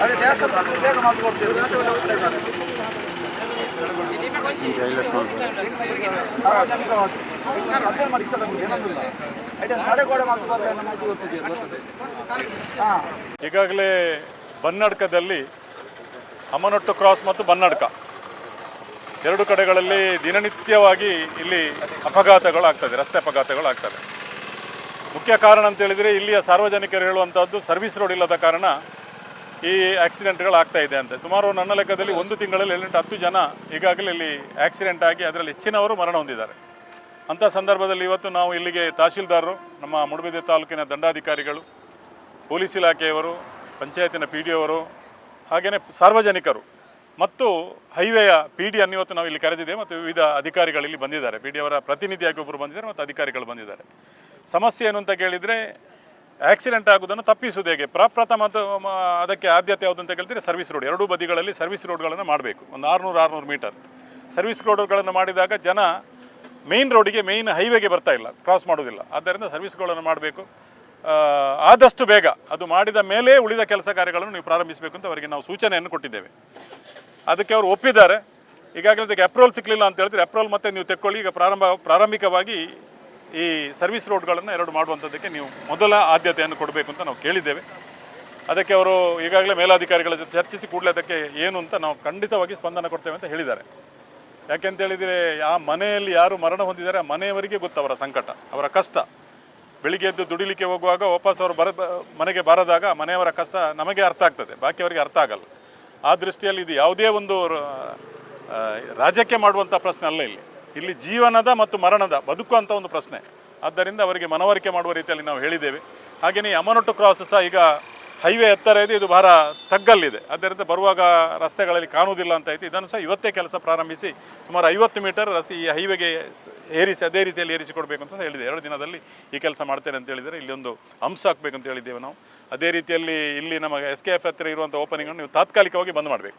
ಅದೇ ದೇವಸ್ಥಾನ ಬೇಗ ಮಾತು ಕೊಡ್ತೀವಿ. ಈಗಾಗಲೇ ಬನ್ನಡ್ಕದಲ್ಲಿ ಅಮ್ಮನೊಟ್ಟು ಕ್ರಾಸ್ ಮತ್ತು ಬನ್ನಡ್ಕ ಎರಡು ಕಡೆಗಳಲ್ಲಿ ದಿನನಿತ್ಯವಾಗಿ ಇಲ್ಲಿ ಅಪಘಾತಗಳಾಗ್ತದೆ, ರಸ್ತೆ ಅಪಘಾತಗಳಾಗ್ತದೆ. ಮುಖ್ಯ ಕಾರಣ ಅಂತ ಹೇಳಿದರೆ ಇಲ್ಲಿಯ ಸಾರ್ವಜನಿಕರು ಹೇಳುವಂಥದ್ದು ಸರ್ವಿಸ್ ರೋಡ್ ಇಲ್ಲದ ಕಾರಣ ಈ ಆಕ್ಸಿಡೆಂಟ್ಗಳಾಗ್ತಾ ಇದೆ ಅಂತ. ಸುಮಾರು ನನ್ನ ಲೆಕ್ಕದಲ್ಲಿ ಒಂದು ತಿಂಗಳಲ್ಲಿ 7-10 ಜನ ಈಗಾಗಲೇ ಇಲ್ಲಿ ಆಕ್ಸಿಡೆಂಟ್ ಆಗಿ ಅದರಲ್ಲಿ ಹೆಚ್ಚಿನವರು ಮರಣ ಹೊಂದಿದ್ದಾರೆ. ಅಂಥ ಸಂದರ್ಭದಲ್ಲಿ ಇವತ್ತು ನಾವು ಇಲ್ಲಿಗೆ ತಹಶೀಲ್ದಾರರು, ನಮ್ಮ ಮೂಡುಬಿದಿರೆ ತಾಲೂಕಿನ ದಂಡಾಧಿಕಾರಿಗಳು, ಪೊಲೀಸ್ ಇಲಾಖೆಯವರು, ಪಂಚಾಯತಿನ ಪಿ ಡಿ ಅವರು, ಹಾಗೆಯೇ ಸಾರ್ವಜನಿಕರು ಮತ್ತು ಹೈವೇಯ ಪಿ ಡಿ ಅನ್ನು ಇವತ್ತು ನಾವು ಇಲ್ಲಿ ಕರೆದಿದ್ದೇವೆ ಮತ್ತು ವಿವಿಧ ಅಧಿಕಾರಿಗಳು ಇಲ್ಲಿ ಬಂದಿದ್ದಾರೆ. ಪಿ ಡಿ ಅವರ ಪ್ರತಿನಿಧಿಯಾಗಿ ಒಬ್ಬರು ಬಂದಿದ್ದಾರೆ ಮತ್ತು ಅಧಿಕಾರಿಗಳು ಬಂದಿದ್ದಾರೆ. ಸಮಸ್ಯೆ ಏನು ಅಂತ ಕೇಳಿದರೆ ಆಕ್ಸಿಡೆಂಟ್ ಆಗೋದನ್ನು ತಪ್ಪಿಸುವುದು ಹೇಗೆ? ಪ್ರಪ್ರಥಮ ಅದಕ್ಕೆ ಆದ್ಯತೆ ಯಾವುದು ಅಂತ ಕೇಳಿದರೆ ಸರ್ವಿಸ್ ರೋಡ್. ಎರಡೂ ಬದಿಗಳಲ್ಲಿ ಸರ್ವಿಸ್ ರೋಡ್ಗಳನ್ನು ಮಾಡಬೇಕು. ಒಂದು 600 ಮೀಟರ್ ಸರ್ವಿಸ್ ರೋಡ್ಗಳನ್ನು ಮಾಡಿದಾಗ ಜನ ಮೇಯ್ನ್ ರೋಡಿಗೆ, ಮೇಯ್ನ್ ಹೈವೇಗೆ ಬರ್ತಾ ಇಲ್ಲ, ಕ್ರಾಸ್ ಮಾಡೋದಿಲ್ಲ. ಆದ್ದರಿಂದ ಸರ್ವಿಸ್ಗಳನ್ನು ಮಾಡಬೇಕು. ಆದಷ್ಟು ಬೇಗ ಅದು ಮಾಡಿದ ಮೇಲೆ ಉಳಿದ ಕೆಲಸ ಕಾರ್ಯಗಳನ್ನು ನೀವು ಪ್ರಾರಂಭಿಸಬೇಕು ಅಂತ ಅವರಿಗೆ ನಾವು ಸೂಚನೆಯನ್ನು ಕೊಟ್ಟಿದ್ದೇವೆ. ಅದಕ್ಕೆ ಅವರು ಒಪ್ಪಿದ್ದಾರೆ. ಈಗಾಗಲೇ ಅದಕ್ಕೆ ಅಪ್ರೂವಲ್ ಸಿಕ್ಕಲಿಲ್ಲ ಅಂತ ಹೇಳಿದ್ರೆ ಅಪ್ರೂವಲ್ ಮತ್ತೆ ನೀವು ತೆಕ್ಕೊಳ್ಳಿ. ಈಗ ಪ್ರಾರಂಭಿಕವಾಗಿ ಈ ಸರ್ವಿಸ್ ರೋಡ್ಗಳನ್ನು ಎರಡು ಮಾಡುವಂಥದ್ದಕ್ಕೆ ನೀವು ಮೊದಲ ಆದ್ಯತೆಯನ್ನು ಕೊಡಬೇಕು ಅಂತ ನಾವು ಕೇಳಿದ್ದೇವೆ. ಅದಕ್ಕೆ ಅವರು ಈಗಾಗಲೇ ಮೇಲಾಧಿಕಾರಿಗಳ ಜೊತೆ ಚರ್ಚಿಸಿ ಕೂಡಲೇ ಅದಕ್ಕೆ ಏನು ಅಂತ ನಾವು ಖಂಡಿತವಾಗಿ ಸ್ಪಂದನೆ ಕೊಡ್ತೇವೆ ಅಂತ ಹೇಳಿದ್ದಾರೆ. ಯಾಕೆಂತೇಳಿದರೆ ಆ ಮನೆಯಲ್ಲಿ ಯಾರು ಮರಣ ಹೊಂದಿದ್ದಾರೆ ಆ ಮನೆಯವರಿಗೆ ಗೊತ್ತು ಅವರ ಸಂಕಟ, ಅವರ ಕಷ್ಟ. ಬೆಳಿಗ್ಗೆ ಎದ್ದು ದುಡಿಲಿಕ್ಕೆ ಹೋಗುವಾಗ ವಾಪಸ್ ಅವರು ಮನೆಗೆ ಬರದಾಗ ಮನೆಯವರ ಕಷ್ಟ ನಮಗೆ ಅರ್ಥ ಆಗ್ತದೆ, ಬಾಕಿಯವರಿಗೆ ಅರ್ಥ ಆಗಲ್ಲ. ಆ ದೃಷ್ಟಿಯಲ್ಲಿ ಇದು ಯಾವುದೇ ಒಂದು ರಾಜಕೀಯ ಮಾಡುವಂಥ ಪ್ರಶ್ನೆ ಅಲ್ಲ. ಇಲ್ಲಿ ಜೀವನದ ಮತ್ತು ಮರಣದ ಬದುಕುವಂಥ ಒಂದು ಪ್ರಶ್ನೆ. ಆದ್ದರಿಂದ ಅವರಿಗೆ ಮನವರಿಕೆ ಮಾಡುವ ರೀತಿಯಲ್ಲಿ ನಾವು ಹೇಳಿದ್ದೇವೆ. ಹಾಗೆಯೇ ಅಮ್ಮನೊಟ್ಟು ಕ್ರಾಸ್ ಸಹ ಈಗ ಹೈವೇ ಎತ್ತರ ಇದೆ, ಇದು ಭಾರ ತಗ್ಗಲ್ಲಿದೆ. ಆದ್ದರಿಂದ ಬರುವಾಗ ರಸ್ತೆಗಳಲ್ಲಿ ಕಾಣುವುದಿಲ್ಲ ಅಂತ ಆಯಿತು. ಇದನ್ನು ಸಹ ಇವತ್ತೇ ಕೆಲಸ ಪ್ರಾರಂಭಿಸಿ ಸುಮಾರು 50 ಮೀಟರ್ ಈ ಹೈವೇಗೆ ಏರಿಸಿ ಅದೇ ರೀತಿಯಲ್ಲಿ ಏರಿಸಿಕೊಡಬೇಕು ಅಂತ ಸಹ ಹೇಳಿದೆ. 2 ದಿನದಲ್ಲಿ ಈ ಕೆಲಸ ಮಾಡ್ತೇನೆ ಅಂತ ಹೇಳಿದರೆ ಇಲ್ಲಿ ಒಂದು ಅಂಶ ಹಾಕಬೇಕು ಅಂತ ಹೇಳಿದ್ದೇವೆ ನಾವು. ಅದೇ ರೀತಿಯಲ್ಲಿ ಇಲ್ಲಿ ನಮ್ಮ SKF ಹತ್ತಿರ ಇರುವಂಥ ಓಪನಿಂಗನ್ನು ನೀವು ತಾತ್ಕಾಲಿಕವಾಗಿ ಬಂದ್ ಮಾಡಬೇಕು.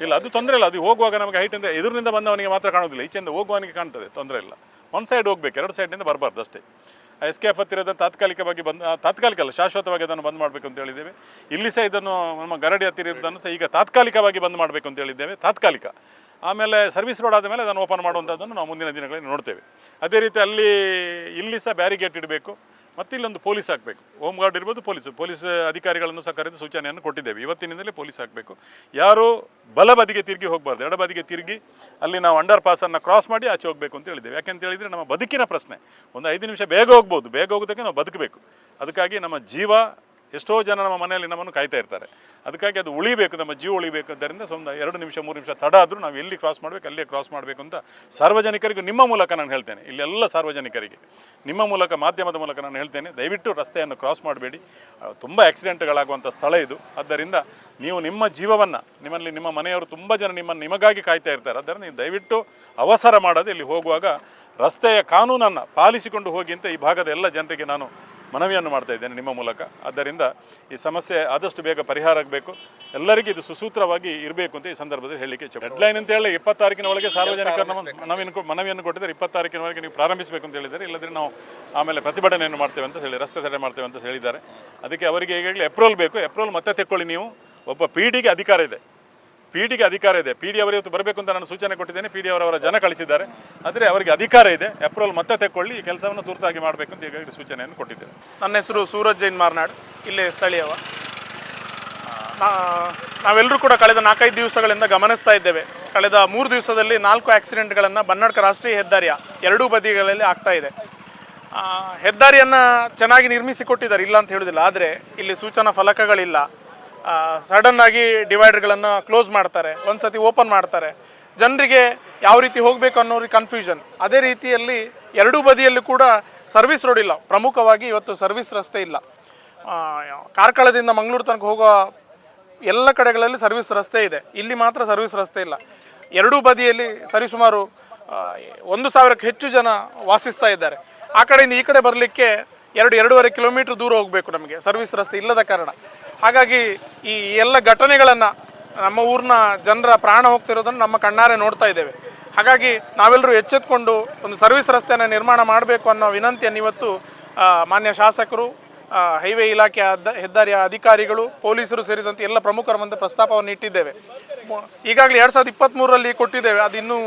ಇಲ್ಲ, ಅದು ತೊಂದರೆ ಇಲ್ಲ. ಅದು ಹೋಗುವಾಗ ನಮಗೆ ಹೈಟ್ ಅಂದರೆ ಎದುರಿನಿಂದ ಬಂದವನಿಗೆ ಮಾತ್ರ ಕಾಣೋದಿಲ್ಲ, ಈಚೆಯಿಂದ ಹೋಗುವವನಿಗೆ ಕಾಣ್ತದೆ, ತೊಂದರೆ ಇಲ್ಲ. ಒಂದು ಸೈಡ್ ಹೋಗಬೇಕು, 2 ಸೈಡ್ನಿಂದ ಬರಬಾರ್ದು ಅಷ್ಟೇ. SKF ಹತ್ತಿರದ ತಾತ್ಕಾಲಿಕವಾಗಿ ತಾತ್ಕಾಲಿಕ ಅಲ್ಲ, ಶಾಶ್ವತವಾಗಿ ಅದನ್ನು ಬಂದ್ ಮಾಡಬೇಕು ಅಂತ ಹೇಳಿದ್ದೇವೆ. ಇಲ್ಲಿ ಸಹ ಇದನ್ನು ನಮ್ಮ ಗರಡಿ ಹತ್ತಿರ ಇರೋದನ್ನು ಸಹ ಈಗ ತಾತ್ಕಾಲಿಕವಾಗಿ ಬಂದ್ ಮಾಡಬೇಕು ಅಂತ ಹೇಳಿದ್ದೇವೆ, ತಾತ್ಕಾಲಿಕ. ಆಮೇಲೆ ಸರ್ವಿಸ್ ರೋಡ್ ಆದ ಮೇಲೆ ಅದನ್ನು ಓಪನ್ ಮಾಡುವಂಥದ್ದನ್ನು ನಾವು ಮುಂದಿನ ದಿನಗಳಲ್ಲಿ ನೋಡ್ತೇವೆ. ಅದೇ ರೀತಿ ಇಲ್ಲಿ ಸಹ ಬ್ಯಾರಿಗೇಟ್ ಇಡಬೇಕು ಮತ್ತು ಇಲ್ಲೊಂದು ಪೊಲೀಸ್ ಹಾಕಬೇಕು. ಹೋಮ್ ಗಾರ್ಡ್ ಇರ್ಬೋದು, ಪೊಲೀಸ್ ಅಧಿಕಾರಿಗಳನ್ನು ಸಹ ಕರೆದು ಸೂಚನೆಯನ್ನು ಕೊಟ್ಟಿದ್ದೇವೆ. ಇವತ್ತಿನಿಂದಲೇ ಪೊಲೀಸ್ ಹಾಕಬೇಕು. ಯಾರು ಬಲಬದಿಗೆ ತಿರುಗಿ ಹೋಗಬಾರ್ದು, ಎಡಬದಿಗೆ ತಿರುಗಿ ಅಲ್ಲಿ ನಾವು ಅಂಡರ್ ಪಾಸನ್ನು ಕ್ರಾಸ್ ಮಾಡಿ ಆಚೆ ಹೋಗಬೇಕು ಅಂತ ಹೇಳಿದ್ದೇವೆ. ಯಾಕೆಂತ ಹೇಳಿದರೆ ನಮ್ಮ ಬದುಕಿನ ಪ್ರಶ್ನೆ. ಒಂದು 5 ನಿಮಿಷ ಬೇಗ ಹೋಗ್ಬೋದು, ಬೇಗ ಹೋಗೋದಕ್ಕೆ ನಾವು ಬದುಕಬೇಕು. ಅದಕ್ಕಾಗಿ ನಮ್ಮ ಜೀವ, ಎಷ್ಟೋ ಜನ ನಮ್ಮ ಮನೆಯಲ್ಲಿ ನಮ್ಮನ್ನು ಕಾಯ್ತಾ ಇರ್ತಾರೆ. ಅದಕ್ಕಾಗಿ ಅದು ಉಳಿಬೇಕು, ನಮ್ಮ ಜೀವ ಉಳಿಬೇಕು. ಆದ್ದರಿಂದ ಒಂದು 2 ನಿಮಿಷ 3 ನಿಮಿಷ ತಡ ಆದರೂ ನಾವು ಎಲ್ಲಿ ಕ್ರಾಸ್ ಮಾಡಬೇಕು ಅಲ್ಲೇ ಕ್ರಾಸ್ ಮಾಡಬೇಕು ಅಂತ ಸಾರ್ವಜನಿಕರಿಗೂ ನಿಮ್ಮ ಮೂಲಕ ನಾನು ಹೇಳ್ತೇನೆ. ಇಲ್ಲೆಲ್ಲ ಸಾರ್ವಜನಿಕರಿಗೆ ನಿಮ್ಮ ಮೂಲಕ, ಮಾಧ್ಯಮದ ಮೂಲಕ ನಾನು ಹೇಳ್ತೇನೆ, ದಯವಿಟ್ಟು ರಸ್ತೆಯನ್ನು ಕ್ರಾಸ್ ಮಾಡಬೇಡಿ. ತುಂಬ ಆಕ್ಸಿಡೆಂಟ್ಗಳಾಗುವಂಥ ಸ್ಥಳ ಇದು. ಆದ್ದರಿಂದ ನೀವು ನಿಮ್ಮ ಜೀವವನ್ನು, ನಿಮ್ಮ ಮನೆಯವರು ತುಂಬ ಜನ ನಿಮಗಾಗಿ ಕಾಯ್ತಾ ಇರ್ತಾರೆ. ಆದ್ದರಿಂದ ನೀವು ದಯವಿಟ್ಟು ಅವಸರ ಮಾಡದೆ ಇಲ್ಲಿ ಹೋಗುವಾಗ ರಸ್ತೆಯ ಕಾನೂನನ್ನು ಪಾಲಿಸಿಕೊಂಡು ಹೋಗಿ ಅಂತ ಈ ಭಾಗದ ಎಲ್ಲ ಜನರಿಗೆ ನಾನು ಮನವಿಯನ್ನು ಮಾಡ್ತಾ ಇದ್ದೇನೆ ನಿಮ್ಮ ಮೂಲಕ. ಆದ್ದರಿಂದ ಈ ಸಮಸ್ಯೆ ಆದಷ್ಟು ಬೇಗ ಪರಿಹಾರ ಆಗಬೇಕು, ಎಲ್ಲರಿಗೂ ಇದು ಸುಸೂತ್ರವಾಗಿ ಇರಬೇಕು ಅಂತ ಈ ಸಂದರ್ಭದಲ್ಲಿ ಹೇಳಲಿಕ್ಕೆ ಇಚ್ಛೆ. ಡೆಡ್ಲೈನ್ ಅಂತ ಹೇಳಿ 20 ತಾರೀಕಿನ ಒಳಗೆ ಸಾರ್ವಜನಿಕರು ಮನವಿಯನ್ನು ಕೊಟ್ಟಿದ್ದಾರೆ. 20 ತಾರೀಕಿನವರೆಗೆ ನೀವು ಪ್ರಾರಂಭಿಸಬೇಕು ಅಂತ ಹೇಳಿದ್ದಾರೆ. ಇಲ್ಲದ್ರೆ ನಾವು ಆಮೇಲೆ ಪ್ರತಿಭಟನೆಯನ್ನು ಮಾಡ್ತೇವೆ ಅಂತ ಹೇಳಿ, ರಸ್ತೆ ತಡೆ ಮಾಡ್ತೇವೆ ಅಂತ ಹೇಳಿದ್ದಾರೆ. ಅದಕ್ಕೆ ಅವರಿಗೆ ಈಗಾಗಲೇ ಅಪ್ರೂವಲ್ ಬೇಕು. ಅಪ್ರೂವಲ್ ಮತ್ತೆ ತೆಕ್ಕೊಳ್ಳಿ ನೀವು. ಒಬ್ಬ ಪಿ ಡಿಗೆ ಅಧಿಕಾರ ಇದೆ, ಪಿ ಡಿ ಅವರು ಇವತ್ತು ಬರಬೇಕು ಅಂತ ನಾನು ಸೂಚನೆ ಕೊಟ್ಟಿದ್ದೇನೆ. ಪಿ ಡಿ ಅವರ ಜನ ಕಳಿಸಿದ್ದಾರೆ. ಆದರೆ ಅವರಿಗೆ ಅಧಿಕಾರ ಇದೆ. ಅಪ್ರೂವಲ್ ಮತ್ತೆ ತೆಕ್ಕೊಳ್ಳಿ, ಈ ಕೆಲಸವನ್ನು ತುರ್ತಾಗಿ ಮಾಡಬೇಕು ಅಂತ ಈಗಾಗಲೇ ಸೂಚನೆಯನ್ನು ಕೊಟ್ಟಿದ್ದೇವೆ. ನನ್ನ ಹೆಸರು ಸೂರಜ್ ಜೈನ್ ಮಾರ್ನಾಡ್, ಇಲ್ಲೇ ಸ್ಥಳೀಯವ. ನಾವೆಲ್ಲರೂ ಕೂಡ ಕಳೆದ 4-5 ದಿವಸಗಳಿಂದ ಗಮನಿಸ್ತಾ ಇದ್ದೇವೆ. ಕಳೆದ 3 ದಿವಸದಲ್ಲಿ 4 ಆಕ್ಸಿಡೆಂಟ್ಗಳನ್ನು ಬನ್ನಡ್ಕ ರಾಷ್ಟ್ರೀಯ ಹೆದ್ದಾರಿಯ ಎರಡೂ ಬದಿಗಳಲ್ಲಿ ಆಗ್ತಾ ಇದೆ. ಹೆದ್ದಾರಿಯನ್ನು ಚೆನ್ನಾಗಿ ನಿರ್ಮಿಸಿಕೊಟ್ಟಿದ್ದಾರೆ, ಇಲ್ಲ ಅಂತ ಹೇಳೋದಿಲ್ಲ. ಆದರೆ ಇಲ್ಲಿ ಸೂಚನಾ ಫಲಕಗಳಿಲ್ಲ. ಸಡನ್ ಆಗಿ ಡಿವೈಡರ್ಗಳನ್ನು ಕ್ಲೋಸ್ ಮಾಡ್ತಾರೆ, ಒಂದು ಸತಿ ಓಪನ್ ಮಾಡ್ತಾರೆ. ಜನರಿಗೆ ಯಾವ ರೀತಿ ಹೋಗಬೇಕು ಅನ್ನೋರಿಗೆ ಕನ್ಫ್ಯೂಷನ್. ಅದೇ ರೀತಿಯಲ್ಲಿ ಎರಡೂ ಬದಿಯಲ್ಲೂ ಕೂಡ ಸರ್ವಿಸ್ ರೋಡ್ ಇಲ್ಲ. ಪ್ರಮುಖವಾಗಿ ಇವತ್ತು ಸರ್ವಿಸ್ ರಸ್ತೆ ಇಲ್ಲ. ಕಾರ್ಕಳದಿಂದ ಮಂಗಳೂರು ತನಕ ಹೋಗೋ ಎಲ್ಲ ಕಡೆಗಳಲ್ಲಿ ಸರ್ವಿಸ್ ರಸ್ತೆ ಇದೆ, ಇಲ್ಲಿ ಮಾತ್ರ ಸರ್ವಿಸ್ ರಸ್ತೆ ಇಲ್ಲ. ಎರಡೂ ಬದಿಯಲ್ಲಿ ಸರಿಸುಮಾರು 1,000ಕ್ಕೂ ಹೆಚ್ಚು ಜನ ವಾಸಿಸ್ತಾ ಇದ್ದಾರೆ. ಆ ಕಡೆಯಿಂದ ಈ ಕಡೆ ಬರಲಿಕ್ಕೆ 2-2.5 ಕಿಲೋಮೀಟರ್ ದೂರ ಹೋಗಬೇಕು ನಮಗೆ, ಸರ್ವಿಸ್ ರಸ್ತೆ ಇಲ್ಲದ ಕಾರಣ. ಹಾಗಾಗಿ ಈ ಎಲ್ಲ ಘಟನೆಗಳನ್ನು, ನಮ್ಮ ಊರಿನ ಜನರ ಪ್ರಾಣ ಹೋಗ್ತಿರೋದನ್ನು ನಮ್ಮ ಕಣ್ಣಾರೆ ನೋಡ್ತಾ ಇದ್ದೇವೆ. ಹಾಗಾಗಿ ನಾವೆಲ್ಲರೂ ಎಚ್ಚೆತ್ಕೊಂಡು ಒಂದು ಸರ್ವಿಸ್ ರಸ್ತೆಯನ್ನು ನಿರ್ಮಾಣ ಮಾಡಬೇಕು ಅನ್ನೋ ವಿನಂತಿಯನ್ನು ಇವತ್ತು ಮಾನ್ಯ ಶಾಸಕರು ಹೈವೇ ಇಲಾಖೆ ಹೆದ್ದಾರಿಯ ಅಧಿಕಾರಿಗಳು, ಪೊಲೀಸರು ಸೇರಿದಂತೆ ಎಲ್ಲ ಪ್ರಮುಖರ ಮುಂದೆ ಪ್ರಸ್ತಾಪವನ್ನು ಇಟ್ಟಿದ್ದೇವೆ. ಈಗಾಗಲೇ 2023ರಲ್ಲಿ ಕೊಟ್ಟಿದ್ದೇವೆ, ಅದು ಇನ್ನೂ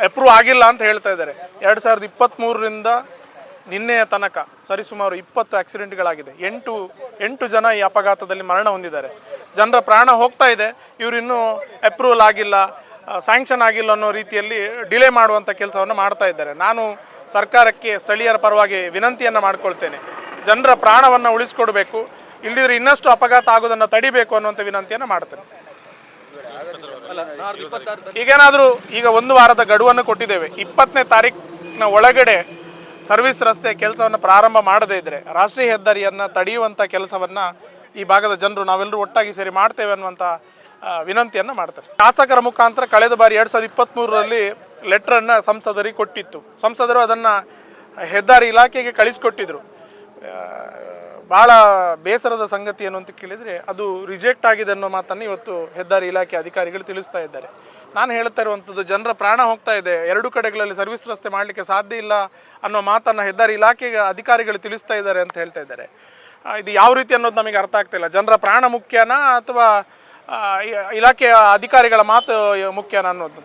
ಅಪ್ರೂವ್ ಆಗಿಲ್ಲ ಅಂತ ಹೇಳ್ತಾ ಇದ್ದಾರೆ. 2023ರಿಂದ ನಿನ್ನೆಯ ತನಕ ಸರಿಸುಮಾರು 20 ಆಕ್ಸಿಡೆಂಟ್ಗಳಾಗಿದೆ. 8 ಜನ ಈ ಅಪಘಾತದಲ್ಲಿ ಮರಣ ಹೊಂದಿದ್ದಾರೆ. ಜನರ ಪ್ರಾಣ ಹೋಗ್ತಾ ಇದೆ. ಇವರು ಇನ್ನೂ ಅಪ್ರೂವಲ್ ಆಗಿಲ್ಲ, ಸ್ಯಾಂಕ್ಷನ್ ಆಗಿಲ್ಲ ಅನ್ನೋ ರೀತಿಯಲ್ಲಿ ಡಿಲೇ ಮಾಡುವಂಥ ಕೆಲಸವನ್ನು ಮಾಡ್ತಾ ಇದ್ದಾರೆ. ನಾನು ಸರ್ಕಾರಕ್ಕೆ ಸ್ಥಳೀಯರ ಪರವಾಗಿ ವಿನಂತಿಯನ್ನು ಮಾಡ್ಕೊಳ್ತೇನೆ, ಜನರ ಪ್ರಾಣವನ್ನು ಉಳಿಸ್ಕೊಡ್ಬೇಕು, ಇಲ್ಲದಿದ್ರೆ ಇನ್ನಷ್ಟು ಅಪಘಾತ ಆಗೋದನ್ನು ತಡಿಬೇಕು ಅನ್ನುವಂಥ ವಿನಂತಿಯನ್ನು ಮಾಡ್ತೇನೆ. ಈಗೇನಾದರೂ ಈಗ 1 ವಾರದ ಗಡುವನ್ನು ಕೊಟ್ಟಿದ್ದೇವೆ. 20ನೇ ತಾರೀಕಿನ ಒಳಗಡೆ ಸರ್ವಿಸ್ ರಸ್ತೆ ಕೆಲಸವನ್ನು ಪ್ರಾರಂಭ ಮಾಡದೇ ಇದ್ದರೆ ರಾಷ್ಟ್ರೀಯ ಹೆದ್ದಾರಿಯನ್ನು ತಡೆಯುವಂಥ ಕೆಲಸವನ್ನು ಈ ಭಾಗದ ಜನರು ನಾವೆಲ್ಲರೂ ಒಟ್ಟಾಗಿ ಸೇರಿ ಮಾಡ್ತೇವೆ ಅನ್ನುವಂಥ ವಿನಂತಿಯನ್ನು ಮಾಡ್ತಾರೆ. ಶಾಸಕರ ಮುಖಾಂತರ ಕಳೆದ ಬಾರಿ 2023ರಲ್ಲಿ ಲೆಟ್ರನ್ನು ಸಂಸದರಿಗೆ ಕೊಟ್ಟಿತ್ತು. ಸಂಸದರು ಅದನ್ನು ಹೆದ್ದಾರಿ ಇಲಾಖೆಗೆ ಕಳಿಸಿಕೊಟ್ಟಿದ್ರು. ಭಾಳ ಬೇಸರದ ಸಂಗತಿ ಏನು ಅಂತ ಕೇಳಿದರೆ ಅದು ರಿಜೆಕ್ಟ್ ಆಗಿದೆ ಅನ್ನೋ ಮಾತನ್ನು ಇವತ್ತು ಹೆದ್ದಾರಿ ಇಲಾಖೆ ಅಧಿಕಾರಿಗಳು ತಿಳಿಸ್ತಾ ಇದ್ದಾರೆ. ನಾನು ಹೇಳ್ತಾ ಇರುವಂಥದ್ದು, ಜನರ ಪ್ರಾಣ ಹೋಗ್ತಾ ಇದೆ, 2 ಕಡೆಗಳಲ್ಲಿ ಸರ್ವಿಸ್ ರಸ್ತೆ ಮಾಡಲಿಕ್ಕೆ ಸಾಧ್ಯ ಇಲ್ಲ ಅನ್ನೋ ಮಾತನ್ನು ಹೆದ್ದಾರಿ ಇಲಾಖೆಗೆ ಅಧಿಕಾರಿಗಳು ತಿಳಿಸ್ತಾ ಇದ್ದಾರೆ ಅಂತ ಹೇಳ್ತಾ ಇದ್ದಾರೆ. ಇದು ಯಾವ ರೀತಿ ಅನ್ನೋದು ನಮಗೆ ಅರ್ಥ ಆಗ್ತಿಲ್ಲ. ಜನರ ಪ್ರಾಣ ಮುಖ್ಯನಾ ಅಥವಾ ಇಲಾಖೆಯ ಅಧಿಕಾರಿಗಳ ಮಾತು ಮುಖ್ಯನಾ ಅನ್ನೋದು.